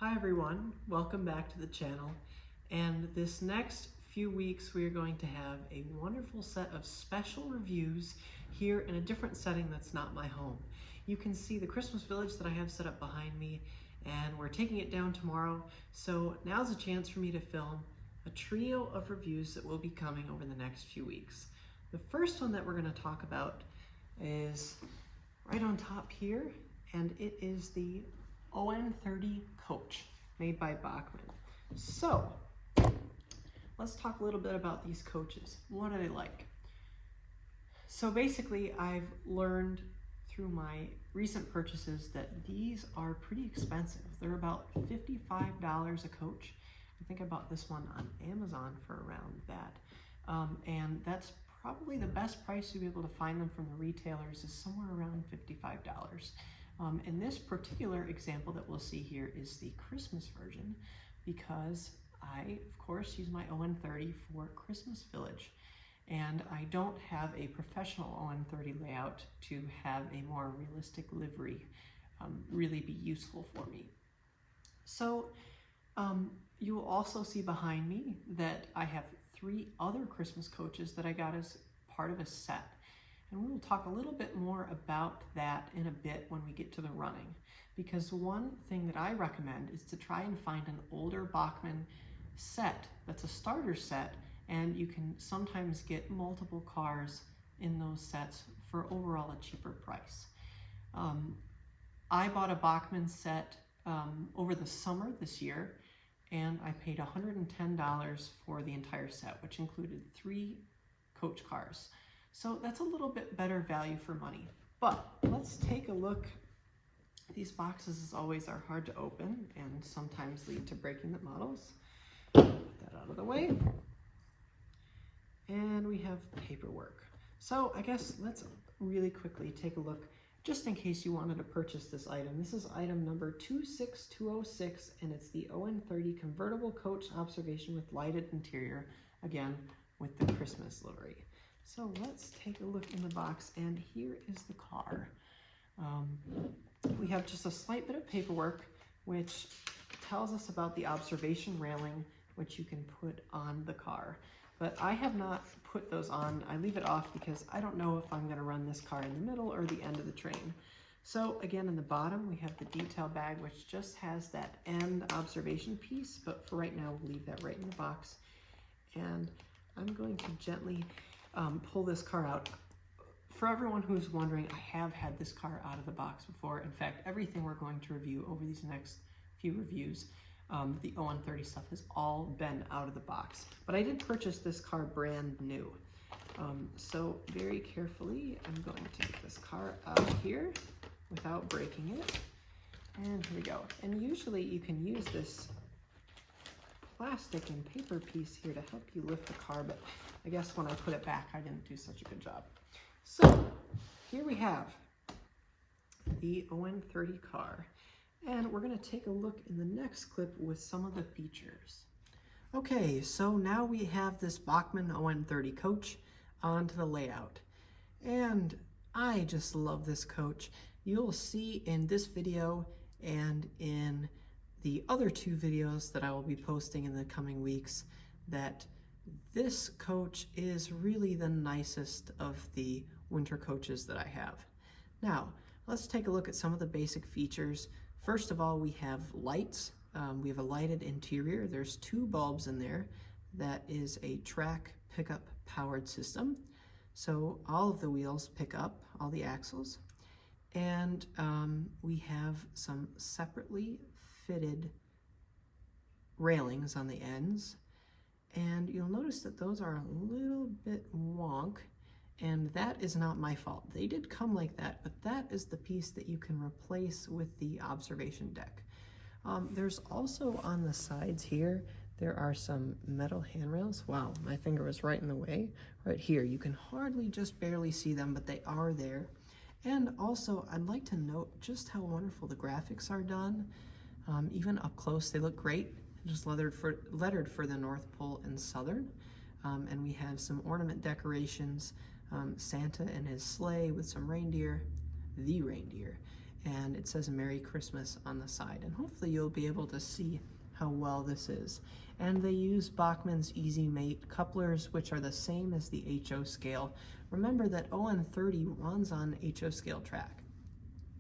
Hi everyone, welcome back to the channel. And this next few weeks we are going to have a wonderful set of special reviews here in a different setting that's not my home. You can see the Christmas village that I have set up behind me, and we're taking it down tomorrow. So now's a chance for me to film a trio of reviews that will be coming over the next few weeks. The first one that we're going to talk about is right on top here, and it is the On30 coach made by Bachmann. So let's talk a little bit about these coaches. What are they like? So basically, I've learned through my recent purchases that these are pretty expensive. They're about $55 a coach. I think I bought this one on Amazon for around that. And that's probably the best price you'll be able to find them from the retailers, is somewhere around $55. And this particular example that we'll see here is the Christmas version, because I, of course, use my On30 for Christmas Village. And I don't have a professional On30 layout to have a more realistic livery really be useful for me. So you will also see behind me that I have 3 other Christmas coaches that I got as part of a set. And we will talk a little bit more about that in a bit when we get to the running, because one thing that I recommend is to try and find an older Bachmann set that's a starter set, and you can sometimes get multiple cars in those sets for overall a cheaper price. I bought a Bachmann set over the summer this year, and I paid $110 for the entire set, which included 3 coach cars. So that's a little bit better value for money. But let's take a look. These boxes, as always, are hard to open and sometimes lead to breaking the models. Get that out of the way. And we have paperwork. So I guess let's really quickly take a look, just in case you wanted to purchase this item. This is item number 26206, and it's the On30 convertible coach observation with lighted interior, again with the Christmas livery. So let's take a look in the box, and here is the car. We have just a slight bit of paperwork which tells us about the observation railing, which you can put on the car. But I have not put those on. I leave it off because I don't know if I'm going to run this car in the middle or the end of the train. So again, in the bottom we have the detail bag, which just has that end observation piece, but for right now we'll leave that right in the box. And I'm going to gently pull this car out. For everyone who's wondering, I have had this car out of the box before. In fact, everything we're going to review over these next few reviews, the On30 stuff, has all been out of the box. But I did purchase this car brand new. So very carefully, I'm going to get this car out here without breaking it. And here we go. And usually you can use this plastic and paper piece here to help you lift the car, but I guess when I put it back, I didn't do such a good job. So here we have the On30 car, and we're going to take a look in the next clip with some of the features. Okay, so now we have this Bachmann On30 coach onto the layout, and I just love this coach. You'll see in this video and in the other 2 videos that I will be posting in the coming weeks that this coach is really the nicest of the winter coaches that I have. Now, let's take a look at some of the basic features. First of all, we have lights. We have a lighted interior. There's 2 bulbs in there. That is a track pickup powered system. So all of the wheels pick up, all the axles. And we have some separately fitted railings on the ends. And you'll notice that those are a little bit wonk, and that is not my fault. They did come like that, but that is the piece that you can replace with the observation deck. There's also on the sides here, there are some metal handrails. Wow, my finger was right in the way. Right here, you can hardly just barely see them, but they are there. And also, I'd like to note just how wonderful the graphics are done. Even up close, they look great. Just lettered for the North Pole and Southern. And we have some ornament decorations, Santa and his sleigh with some reindeer, the reindeer. and it says Merry Christmas on the side, and hopefully you'll be able to see how well this is. And they use Bachmann's Easy Mate couplers, which are the same as the HO scale. Remember that On30 runs on HO scale track,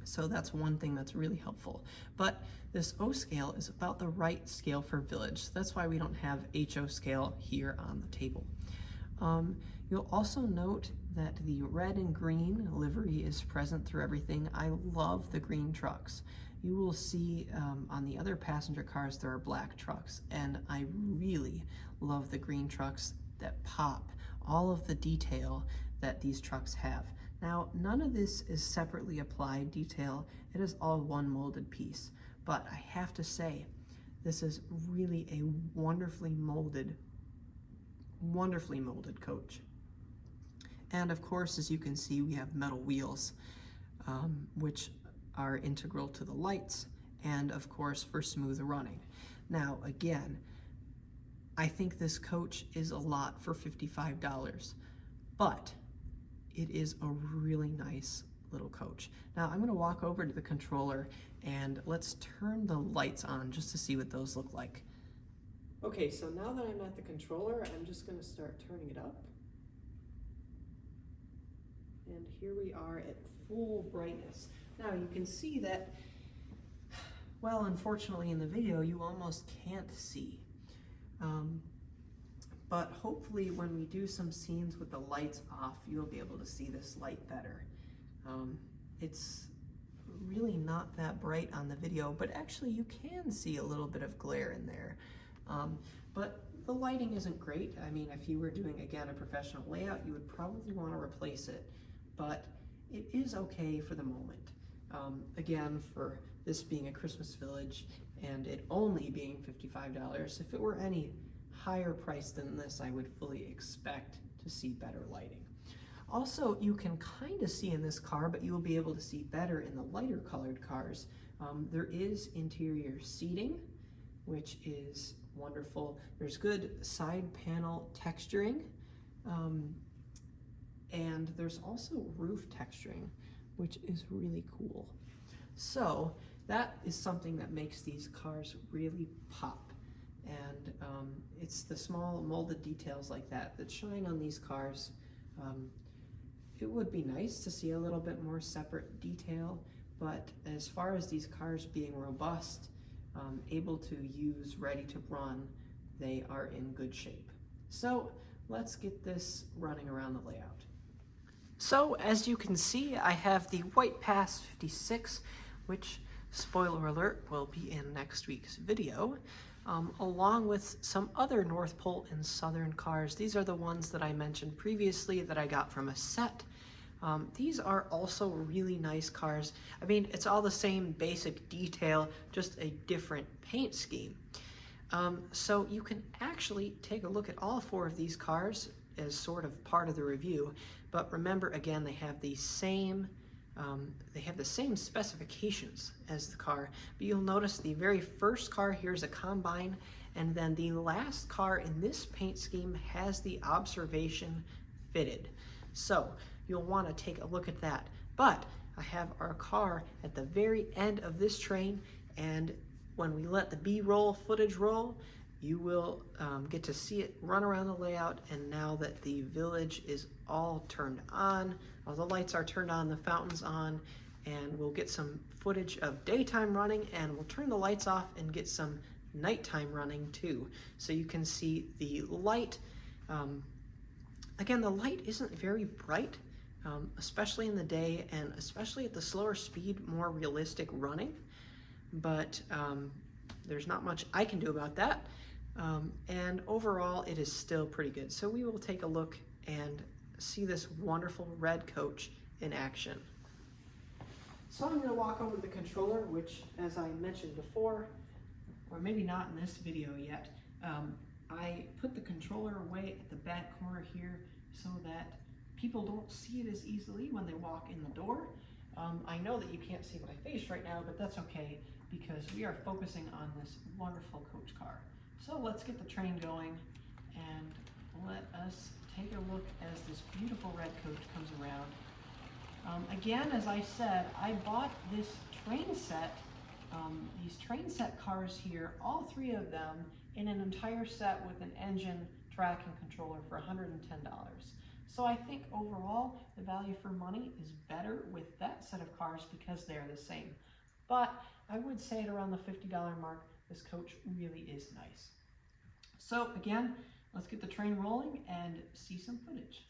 so that's one thing that's really helpful. But this O scale is about the right scale for village, so that's why we don't have HO scale here on the table. You'll also note that the red and green livery is present through everything. I love the green trucks. You will see on the other passenger cars there are black trucks, and I really love the green trucks that pop all of the detail that these trucks have. Now, none of this is separately applied detail. It is all one molded piece, but I have to say, this is really a wonderfully molded coach. And of course, as you can see, we have metal wheels, which are integral to the lights and of course for smooth running. Now again, I think this coach is a lot for $55, but it is a really nice little coach. Now I'm going to walk over to the controller and let's turn the lights on just to see what those look like. Okay, so now that I'm at the controller, I'm just going to start turning it up. And here we are at full brightness. Now you can see that, well, unfortunately in the video you almost can't see. But hopefully when we do some scenes with the lights off, you'll be able to see this light better. It's really not that bright on the video, but actually you can see a little bit of glare in there. But the lighting isn't great. I mean, if you were doing, again, a professional layout, you would probably want to replace it, but it is okay for the moment. Again, for this being a Christmas village and it only being $55, if it were any higher price than this, I would fully expect to see better lighting. Also, you can kind of see in this car, but you will be able to see better in the lighter colored cars. There is interior seating, which is wonderful. There's good side panel texturing, and there's also roof texturing, which is really cool. So that is something that makes these cars really pop. And it's the small molded details like that that shine on these cars. It would be nice to see a little bit more separate detail, but as far as these cars being robust, able to use, ready to run, they are in good shape. So let's get this running around the layout. So as you can see, I have the White Pass 56, which, spoiler alert, will be in next week's video, along with some other North Pole and Southern cars. These are the ones that I mentioned previously that I got from a set. These are also really nice cars. I mean, it's all the same basic detail, just a different paint scheme. So you can actually take a look at all four of these cars as sort of part of the review. But remember, again, they have the same specifications as the car. But you'll notice the very first car here is a combine, and then the last car in this paint scheme has the observation fitted. So you'll want to take a look at that. But I have our car at the very end of this train, and when we let the B-roll footage roll, you will get to see it run around the layout. And now that the village is all turned on, all the lights are turned on, the fountain's on, and we'll get some footage of daytime running, and we'll turn the lights off and get some nighttime running too. So you can see the light. Again, the light isn't very bright, especially in the day and especially at the slower speed, more realistic running. But there's not much I can do about that. And overall, it is still pretty good. So we will take a look and see this wonderful red coach in action. So I'm going to walk over to the controller, which, as I mentioned before, or maybe not in this video yet, I put the controller away at the back corner here so that people don't see it as easily when they walk in the door. I know that you can't see my face right now, but that's okay because we are focusing on this wonderful coach car. So let's get the train going and let us take a look as this beautiful red coach comes around. Again, as I said, I bought this train set, these train set cars here, all three of them in an entire set with an engine, track, and controller for $110. So I think overall the value for money is better with that set of cars because they're the same. But I would say at around the $50 mark, this coach really is nice. So again, let's get the train rolling and see some footage.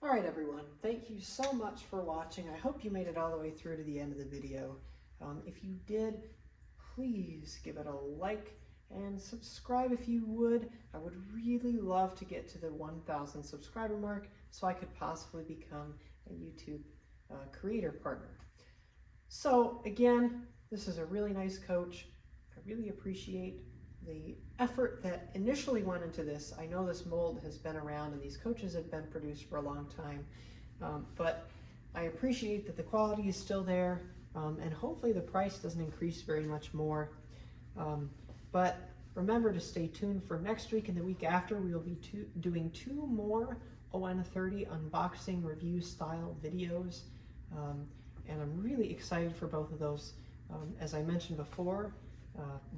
All right, everyone, thank you so much for watching. I hope you made it all the way through to the end of the video. If you did, please give it a like and subscribe if you would. I would really love to get to the 1,000 subscriber mark so I could possibly become a YouTube creator partner. So again, this is a really nice coach. I really appreciate the effort that initially went into this. I know this mold has been around and these coaches have been produced for a long time, but I appreciate that the quality is still there, and hopefully the price doesn't increase very much more. But remember to stay tuned for next week and the week after. We will be doing 2 more On30 unboxing review style videos, and I'm really excited for both of those. As I mentioned before,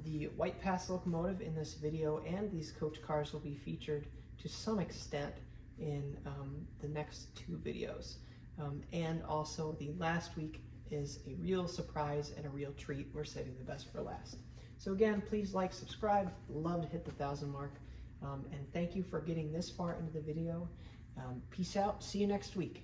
the White Pass locomotive in this video and these coach cars will be featured to some extent in the next 2 videos. And also the last week is a real surprise and a real treat. We're saving the best for last. So again, please like, subscribe. Love to hit the 1,000 mark. And thank you for getting this far into the video. Peace out. See you next week.